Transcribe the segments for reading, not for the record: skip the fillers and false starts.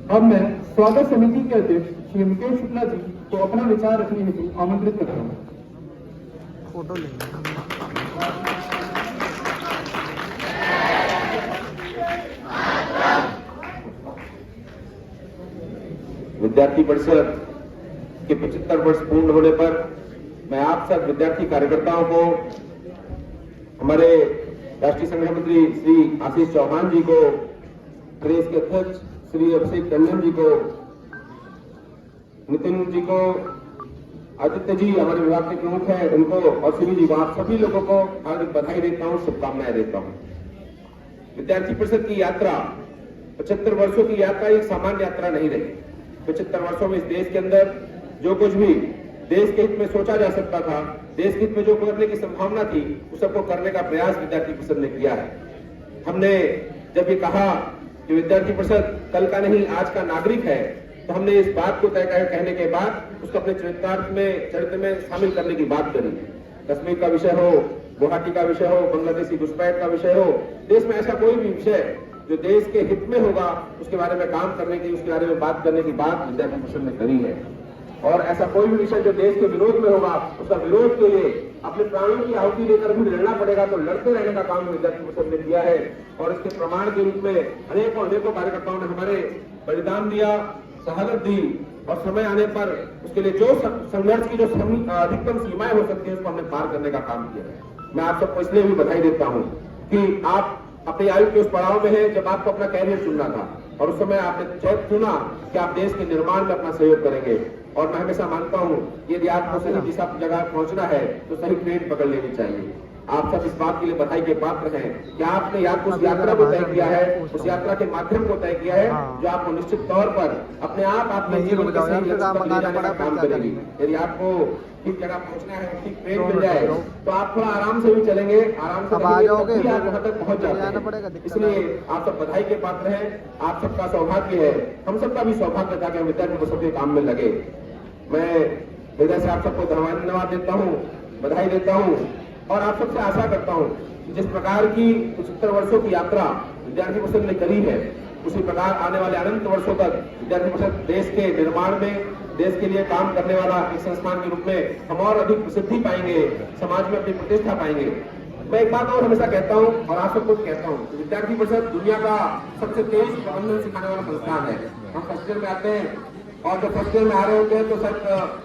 अब मैं स्वागत समिति के अध्यक्ष श्री मुकेश शुक्ला जी को अपना विचार रखने हेतु आमंत्रित करता हूँ। फोटो लेंगे। विद्यार्थी परिषद के 75 वर्ष पूर्ण होने पर मैं आप सब विद्यार्थी कार्यकर्ताओं को, हमारे राष्ट्रीय संगठन मंत्री श्री आशीष चौहान जी को, प्रदेश के अध्यक्ष श्री अभिषेक टंडन जी को, नितिन जी को, आदित्य जी हमारे विभाग के प्रमुख हैं उनको, और श्री जी को, आप सभी लोगों को हार्दिक बधाई देता हूं, शुभकामनाएं देता हूं। विद्यार्थी परिषद की यात्रा 75 वर्षों की यात्रा एक सामान्य यात्रा नहीं रही। 75 वर्षों में इस देश के अंदर जो कुछ भी देश के हित में सोचा जा सकता था, देश के हित में जो करने की संभावना थी, उस सबको करने का प्रयास विद्यार्थी परिषद ने किया है। हमने जब ये कहा कि विद्यार्थी परिषद कल का नहीं आज का नागरिक है, तो हमने इस बात को तय कहने के बाद उसको अपने चरित्र में शामिल करने की बात करी। कश्मीर का विषय हो, गुवाहाटी का विषय हो, बांग्लादेशी घुसपैठ का विषय हो, देश में ऐसा कोई भी विषय जो देश के हित में होगा उसके बारे में काम करने की, उसके बारे में बात करने की बात विद्यार्थी परिषद ने करी है। और ऐसा कोई भी विषय जो देश के विरोध में होगा उसका विरोध के लिए अपने प्राणों की आहुति लेकर भी लड़ना पड़ेगा तो लड़ते रहने का काम विद्यार्थी परिषद ने किया है। और इसके प्रमाण के रूप में अनेकों कार्यकर्ताओं ने हमारे बलिदान दिया, शहादत दी, और समय आने पर उसके लिए जो संघर्ष की जो अधिकतम सीमाएं हो सकती है उसको हमने पार करने का काम किया है। मैं आप सबको इसलिए भी बधाई देता हूं कि आप अपनी आयु के उस पड़ाव में है जब आपको अपना कैरियर चुनना था, और उस समय आपने चुना कि आप देश के निर्माण में अपना सहयोग करेंगे। और मैं हमेशा मानता हूं यदि आपको सही दिशा जगह पहुंचना है तो सही ट्रेन पकड़ लेनी चाहिए। आप सब इस बात के लिए बधाई के पात्र हैं कि आपने उस यात्रा को तय किया है, उस यात्रा के माध्यम को तय किया है जो आपको निश्चित तौर पर अपने आप आपने जीवन के सही लक्ष्य तक ले जाने का काम करेगी। यदि आपको ठीक जगह पहुंचना है, ठीक ट्रेन मिल जाए तो आप थोड़ा आराम से भी चलेंगे, आराम से आप वहां तक पहुंच जाते हैं। इसलिए आप सब बधाई के पात्र हैं। आप सबका सौभाग्य है, हम सबका भी सौभाग्य था कि हम विद्यार्थी परिषद के काम में लगे। मैं हृदय से आप सबको धन्यवाद देता हूँ, बधाई देता हूँ, और आप सबसे आशा करता हूँ जिस प्रकार की 75 वर्षों की यात्रा विद्यार्थी परिषद ने करी है, उसी प्रकार आने वाले अनंत वर्षों तक विद्यार्थी परिषद देश के निर्माण में, देश के लिए काम करने वाला एक संस्थान के रूप में हम और अधिक प्रसिद्धि पाएंगे, समाज में अपनी प्रतिष्ठा पाएंगे। मैं एक बात और हमेशा कहता हूँ और आप सबको कहता हूँ, विद्यार्थी परिषद दुनिया का सबसे तेज प्रबंधन सिखाने वाला संस्थान है। हम फर्स्ट ईयर में आते हैं और जब फर्स्ट ईयर में आ रहे होते हैं तो सर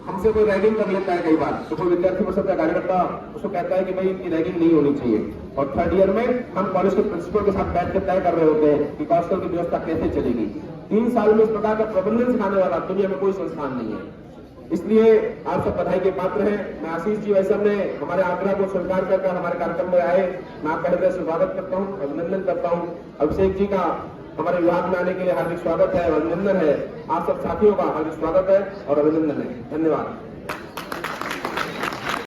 हमसे कोई रैगिंग कर लेता है कई बार, तो कोई विद्यार्थी परिषद का कार्यकर्ता उसको कहता है कि भाई इनकी रैगिंग नहीं होनी चाहिए। और थर्ड ईयर में हम कॉलेज के प्रिंसिपल के साथ बैठ कर तय कर रहे होते हैं कि हॉस्टल की व्यवस्था कैसे चलेगी। 3 साल में इस प्रकार का प्रबंधन सिखाने वाला दुनिया में कोई संस्थान नहीं है। इसलिए आप सब बधाई के पात्र हैं। मैं आशीष जी वैसे ने हमारे आग्रह को स्वीकार कर हमारे कार्यक्रम में आए, मैं आपका हृदय से स्वागत करता हूँ, अभिनंदन करता हूँ। अभिषेक जी का हमारे विभाग में आने के लिए हार्दिक स्वागत है, अभिनंदन है। आप सब साथियों का हार्दिक स्वागत है और अभिनंदन है। धन्यवाद।